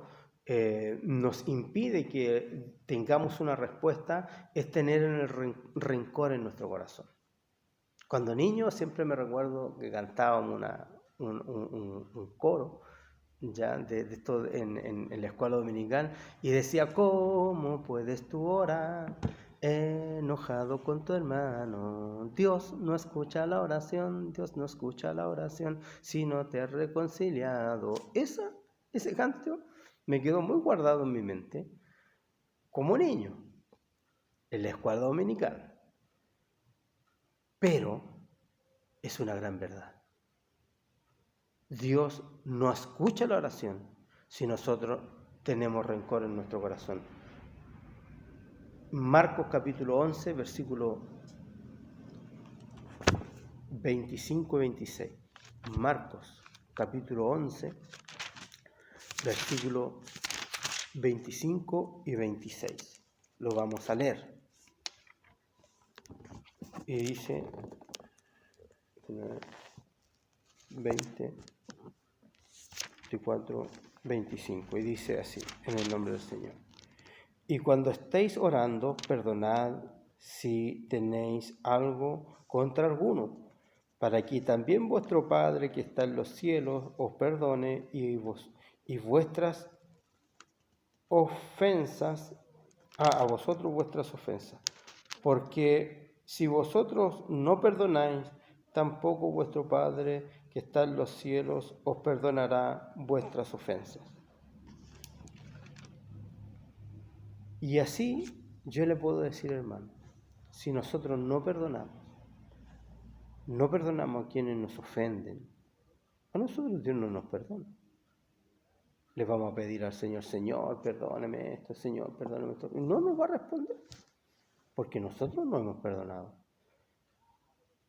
nos impide que tengamos una respuesta, es tener el rencor en nuestro corazón. Cuando niño siempre me recuerdo que cantábamos un coro ya de esto en la escuela dominical, y decía: ¿cómo puedes tú orar enojado con tu hermano? Dios no escucha la oración, Dios no escucha la oración si no te has reconciliado. Ese canto me quedó muy guardado en mi mente como niño en la escuela dominical, pero es una gran verdad. Dios no escucha la oración si nosotros tenemos rencor en nuestro corazón. Marcos capítulo 11, versículo 25 y 26. Marcos capítulo 11, versículo 25 y 26. Lo vamos a leer. Y dice 20, 24, 25. Y dice así, en el nombre del Señor: y cuando estéis orando, perdonad si tenéis algo contra alguno, para que también vuestro Padre que está en los cielos os perdone y vuestras ofensas, a vosotros vuestras ofensas. Porque si vosotros no perdonáis, tampoco vuestro Padre que está en los cielos os perdonará vuestras ofensas. Y así yo le puedo decir, hermano, si nosotros no perdonamos a quienes nos ofenden, a nosotros Dios no nos perdona. Le vamos a pedir al Señor: Señor, perdóneme esto, Señor, perdóneme esto. Y no nos va a responder, porque nosotros no hemos perdonado.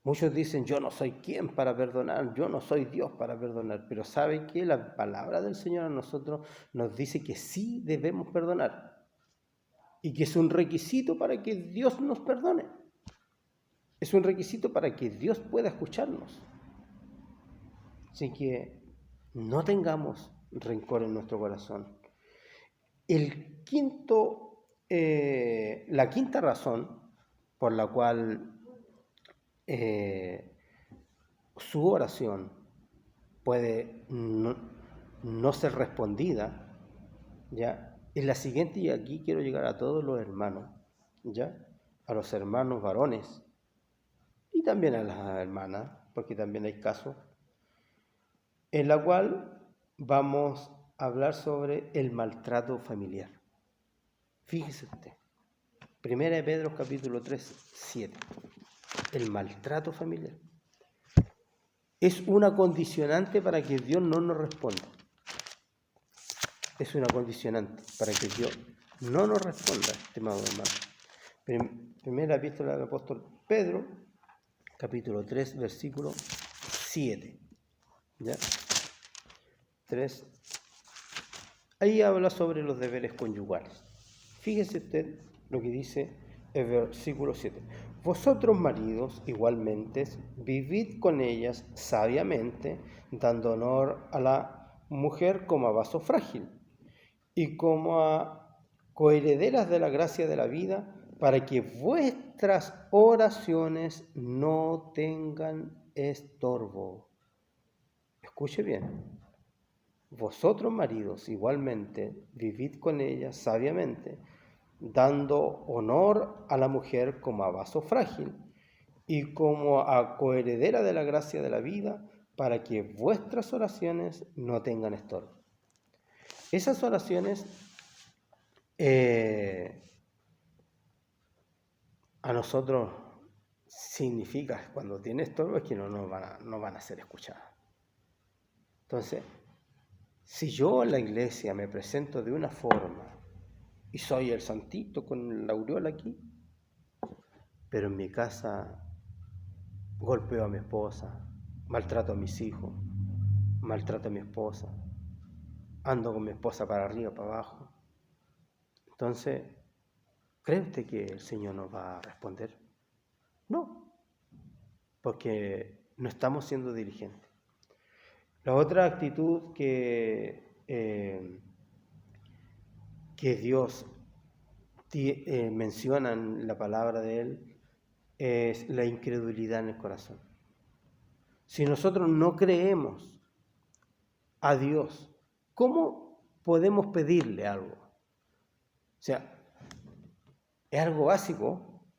Muchos dicen: yo no soy quien para perdonar, yo no soy Dios para perdonar. Pero ¿sabe qué? La palabra del Señor a nosotros nos dice que sí debemos perdonar, y que es un requisito para que Dios nos perdone. Es un requisito para que Dios pueda escucharnos. Así que no tengamos rencor en nuestro corazón. La quinta razón por la cual su oración puede no ser respondida, ¿ya? Es la siguiente, y aquí quiero llegar a todos los hermanos, ¿ya? A los hermanos varones y también a las hermanas, porque también hay casos, en la cual vamos a hablar sobre el maltrato familiar. Fíjese usted, 1 de Pedro capítulo 3, 7, el maltrato familiar. Es una condicionante para que Dios no nos responda. Es una condicionante para que Dios no nos responda, estimado hermano. Primera epístola del apóstol Pedro, capítulo 3, versículo 7. ¿Ya? 3. Ahí habla sobre los deberes conyugales. Fíjese usted lo que dice el versículo 7. Vosotros, maridos, igualmente, vivid con ellas sabiamente, dando honor a la mujer como a vaso frágil y como a coherederas de la gracia de la vida, para que vuestras oraciones no tengan estorbo. Escuche bien. Vosotros, maridos, igualmente, vivid con ella sabiamente, dando honor a la mujer como a vaso frágil y como a coheredera de la gracia de la vida, para que vuestras oraciones no tengan estorbo. Esas oraciones a nosotros significa, cuando tiene estorbo, es que no van a ser escuchadas. Entonces, si yo en la iglesia me presento de una forma y soy el santito con la aureola aquí, pero en mi casa golpeo a mi esposa, maltrato a mis hijos, maltrato a mi esposa, ando con mi esposa para arriba, para abajo, entonces, ¿cree usted que el Señor nos va a responder? No, porque no estamos siendo diligentes. La otra actitud que Dios menciona en la palabra de Él es la incredulidad en el corazón. Si nosotros no creemos a Dios, ¿cómo podemos pedirle algo? O sea, es algo básico,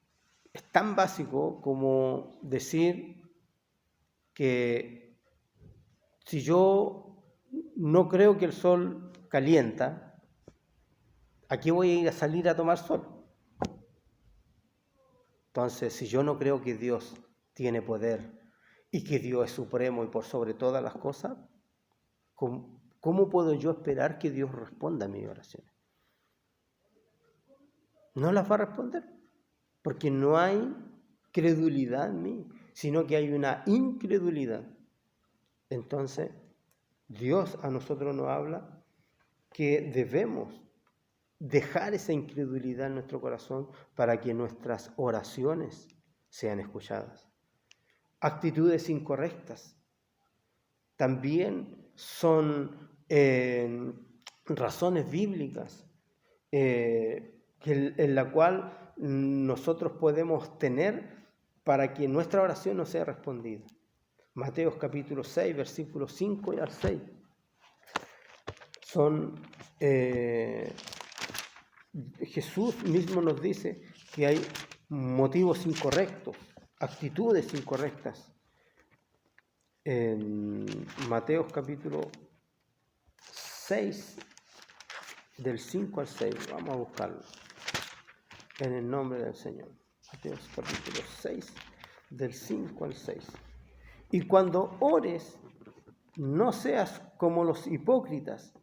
es tan básico como decir que si yo no creo que el sol calienta, ¿a qué voy a ir a salir a tomar sol? Entonces, si yo no creo que Dios tiene poder y que Dios es supremo y por sobre todas las cosas, ¿cómo puedo yo esperar que Dios responda a mis oraciones? No las va a responder, porque no hay credulidad en mí, sino que hay una incredulidad. Entonces, Dios a nosotros nos habla que debemos dejar esa incredulidad en nuestro corazón para que nuestras oraciones sean escuchadas. Actitudes incorrectas también son razones bíblicas en la cual nosotros podemos tener para que nuestra oración no sea respondida. Mateo capítulo 6, versículos 5 al 6. Jesús mismo nos dice que hay motivos incorrectos, actitudes incorrectas. En Mateo capítulo 6, del 5 al 6, vamos a buscarlo, en el nombre del Señor. Mateo capítulo 6, del 5 al 6. Y cuando ores, no seas como los hipócritas,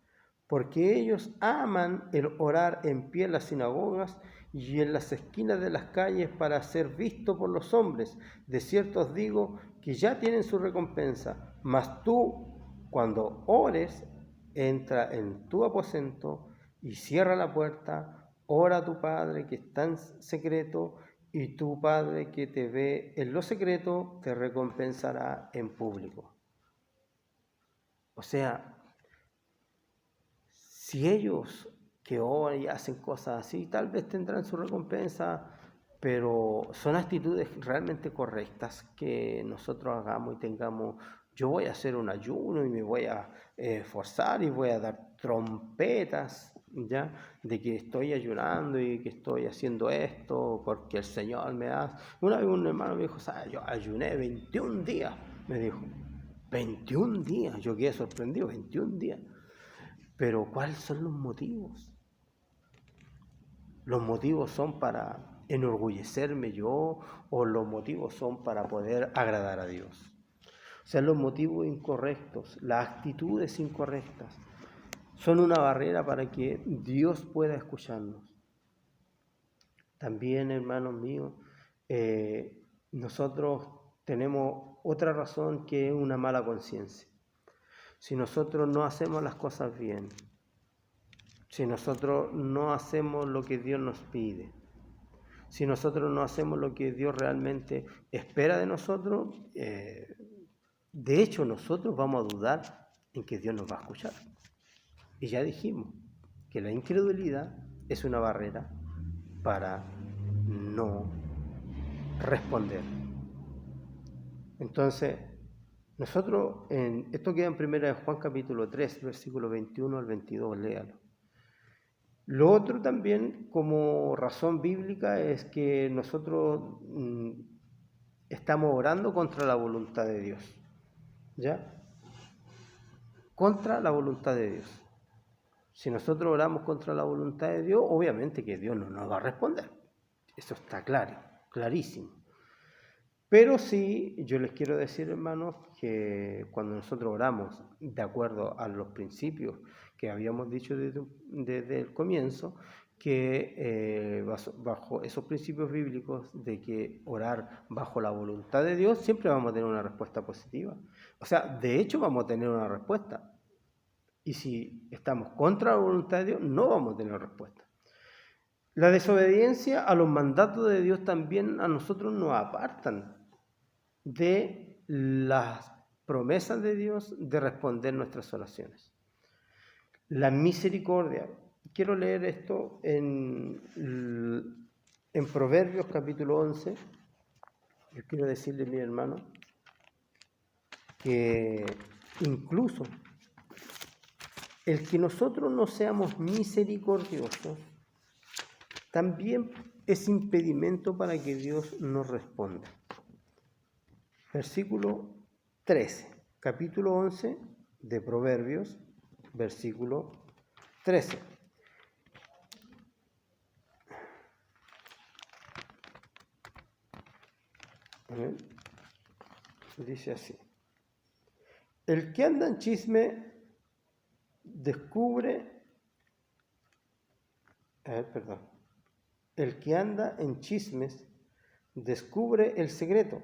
porque ellos aman el orar en pie en las sinagogas y en las esquinas de las calles para ser visto por los hombres. De cierto os digo que ya tienen su recompensa. Mas tú, cuando ores, entra en tu aposento y cierra la puerta, ora a tu Padre que está en secreto, y tu Padre que te ve en lo secreto te recompensará en público. O sea, si ellos que oran y hacen cosas así, tal vez tendrán su recompensa, pero son actitudes realmente correctas que nosotros hagamos y tengamos yo voy a hacer un ayuno y me voy a esforzar y voy a dar trompetas, ¿ya? De que estoy ayunando y que estoy haciendo esto porque el Señor me da. Una vez un hermano me dijo, ¿sabes? Yo ayuné 21 días, me dijo. 21 días, yo quedé sorprendido, 21 días. Pero ¿cuáles son los motivos? ¿Los motivos son para enorgullecerme yo o los motivos son para poder agradar a Dios? O sea, los motivos incorrectos, las actitudes incorrectas, son una barrera para que Dios pueda escucharnos. También, hermanos míos, nosotros tenemos otra razón que es una mala conciencia. Si nosotros no hacemos las cosas bien, si nosotros no hacemos lo que Dios nos pide, si nosotros no hacemos lo que Dios realmente espera de nosotros, de hecho nosotros vamos a dudar en que Dios nos va a escuchar. Y ya dijimos que la incredulidad es una barrera para no responder. Entonces, nosotros, esto queda en 1 Juan capítulo 3, versículo 21 al 22, léalo. Lo otro también, como razón bíblica, es que nosotros estamos orando contra la voluntad de Dios, ¿ya? Contra la voluntad de Dios. Si nosotros oramos contra la voluntad de Dios, obviamente que Dios no nos va a responder. Eso está claro, clarísimo. Pero sí, yo les quiero decir, hermanos, que cuando nosotros oramos de acuerdo a los principios que habíamos dicho desde el comienzo, que bajo esos principios bíblicos de que orar bajo la voluntad de Dios, siempre vamos a tener una respuesta positiva. O sea, de hecho vamos a tener una respuesta. Y si estamos contra la voluntad de Dios, no vamos a tener respuesta. La desobediencia a los mandatos de Dios también a nosotros nos apartan de las promesas de Dios de responder nuestras oraciones. La misericordia. Quiero leer esto en Proverbios capítulo 11. Yo quiero decirle, mi hermano, que incluso el que nosotros no seamos misericordiosos también es impedimento para que Dios nos responda. Versículo 13, capítulo 11 de Proverbios, versículo 13. Dice así: el que anda en chisme descubre, el que anda en chismes descubre el secreto,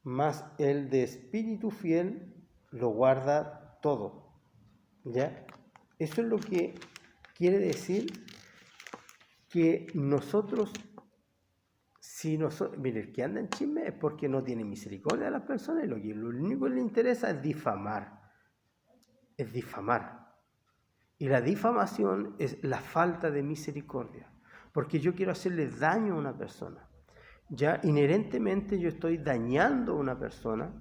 mas el de espíritu fiel lo guarda todo. ¿Ya? Eso es lo que quiere decir que nosotros, mire, el que anda en chisme es porque no tiene misericordia de las personas y lo único que le interesa es difamar. Es difamar. Y la difamación es la falta de misericordia, porque yo quiero hacerle daño a una persona. Ya inherentemente yo estoy dañando a una persona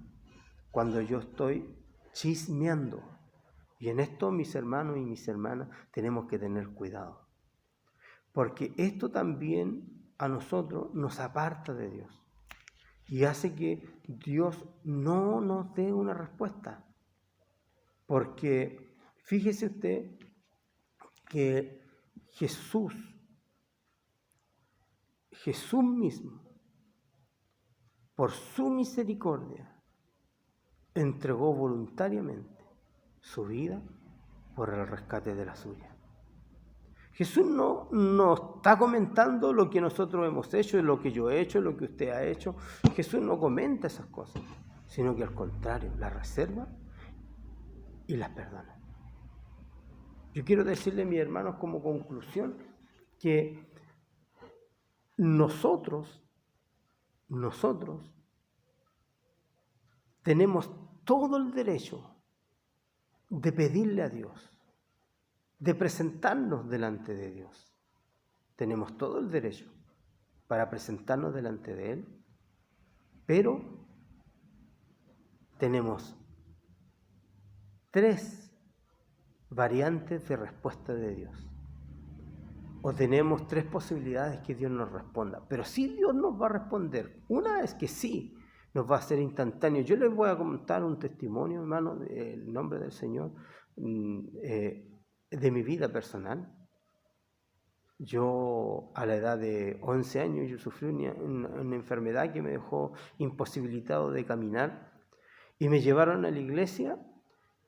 cuando yo estoy chismeando. Y en esto, mis hermanos y mis hermanas, tenemos que tener cuidado. Porque esto también a nosotros nos aparta de Dios. Y hace que Dios no nos dé una respuesta. Porque fíjese usted que Jesús mismo, por su misericordia, entregó voluntariamente su vida por el rescate de la suya. Jesús no está comentando lo que nosotros hemos hecho, lo que yo he hecho, lo que usted ha hecho. Jesús no comenta esas cosas, sino que al contrario, las reserva y las perdona. Yo quiero decirle, mis hermanos, como conclusión, que nosotros tenemos todo el derecho de pedirle a Dios, de presentarnos delante de Dios. Tenemos todo el derecho para presentarnos delante de Él, pero tenemos tres variantes de respuesta de Dios. O tenemos tres posibilidades que Dios nos responda. Pero sí Dios nos va a responder. Una es que sí, nos va a ser instantáneo. Yo les voy a contar un testimonio, hermano, del nombre del Señor, de mi vida personal. Yo a la edad de 11 años yo sufrí una enfermedad que me dejó imposibilitado de caminar y me llevaron a la iglesia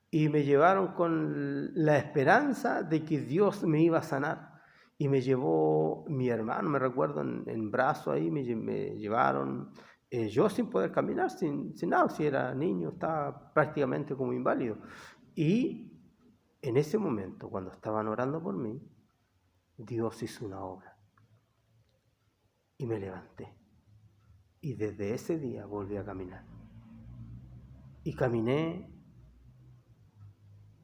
y me llevaron con la esperanza de que Dios me iba a sanar. Y me llevó mi hermano, me recuerdo, en brazo ahí, me llevaron, yo sin poder caminar, sin nada, si era niño, estaba prácticamente como inválido. Y en ese momento, cuando estaban orando por mí, Dios hizo una obra. Y me levanté. Y desde ese día volví a caminar. Y caminé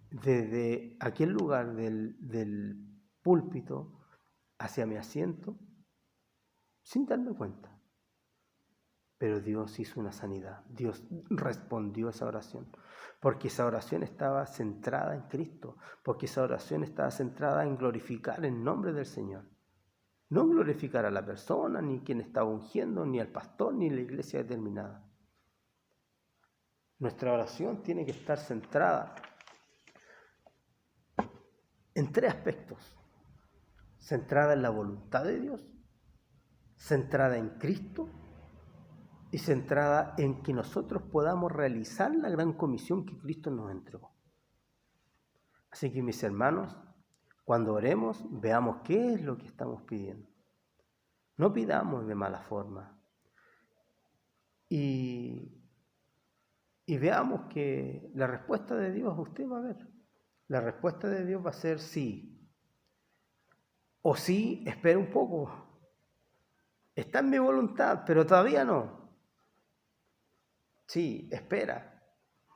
desde aquel lugar del púlpito hacia mi asiento sin darme cuenta. Pero Dios hizo una sanidad. Dios respondió a esa oración. Porque esa oración estaba centrada en Cristo. Porque esa oración estaba centrada en glorificar el nombre del Señor. No glorificar a la persona, ni quien estaba ungiendo, ni al pastor, ni la iglesia determinada. Nuestra oración tiene que estar centrada en tres aspectos. Centrada en la voluntad de Dios, centrada en Cristo y centrada en que nosotros podamos realizar la gran comisión que Cristo nos entregó. Así que, mis hermanos, cuando oremos, veamos qué es lo que estamos pidiendo. No pidamos de mala forma. Y veamos que la respuesta de Dios usted va a ver. La respuesta de Dios va a ser sí. O sí, espera un poco. Está en mi voluntad, pero todavía no. Sí, espera.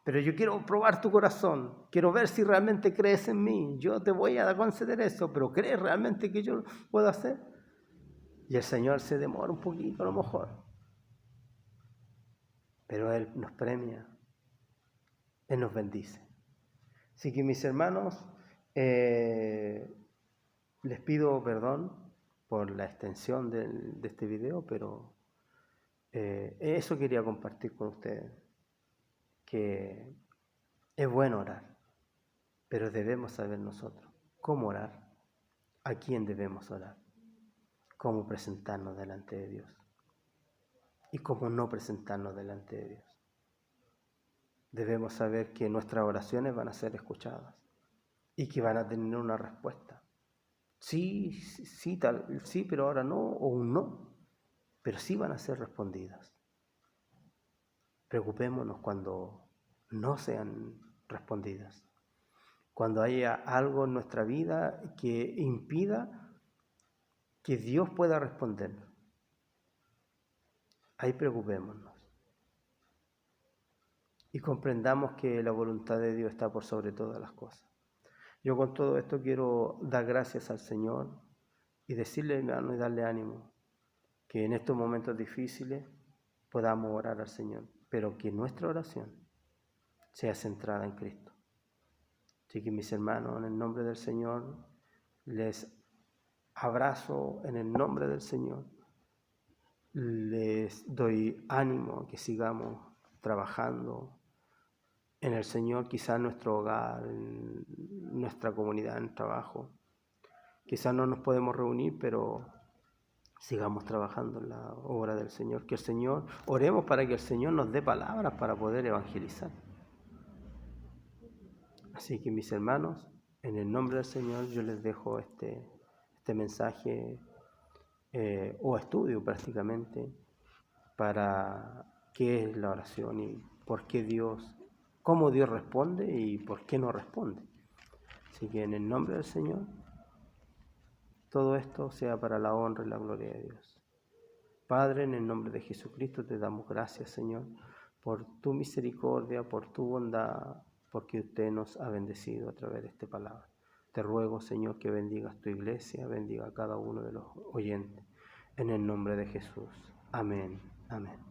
Pero yo quiero probar tu corazón. Quiero ver si realmente crees en mí. Yo te voy a conceder eso, pero ¿crees realmente que yo lo puedo hacer? Y el Señor se demora un poquito a lo mejor. Pero Él nos premia. Él nos bendice. Así que, mis hermanos, les pido perdón por la extensión de este video, pero eso quería compartir con ustedes, que es bueno orar, pero debemos saber nosotros cómo orar, a quién debemos orar, cómo presentarnos delante de Dios y cómo no presentarnos delante de Dios. Debemos saber que nuestras oraciones van a ser escuchadas y que van a tener una respuesta. Sí, pero ahora no, o un no, pero sí van a ser respondidas. Preocupémonos cuando no sean respondidas, cuando haya algo en nuestra vida que impida que Dios pueda responder. Ahí preocupémonos y comprendamos que la voluntad de Dios está por sobre todas las cosas. Yo con todo esto quiero dar gracias al Señor y decirle, hermano, y darle ánimo, que en estos momentos difíciles podamos orar al Señor, pero que nuestra oración sea centrada en Cristo. Así que, mis hermanos, en el nombre del Señor, les abrazo en el nombre del Señor. Les doy ánimo a que sigamos trabajando en el Señor, quizás en nuestro hogar, en nuestra comunidad, en el trabajo. Quizás no nos podemos reunir, pero sigamos trabajando en la obra del Señor. Que el Señor, oremos para que el Señor nos dé palabras para poder evangelizar. Así que, mis hermanos, en el nombre del Señor yo les dejo este mensaje o estudio prácticamente para qué es la oración y por qué Dios, cómo Dios responde y por qué no responde. Así que en el nombre del Señor, todo esto sea para la honra y la gloria de Dios. Padre, en el nombre de Jesucristo te damos gracias, Señor, por tu misericordia, por tu bondad, porque usted nos ha bendecido a través de esta palabra. Te ruego, Señor, que bendigas tu iglesia, bendiga a cada uno de los oyentes. En el nombre de Jesús. Amén. Amén.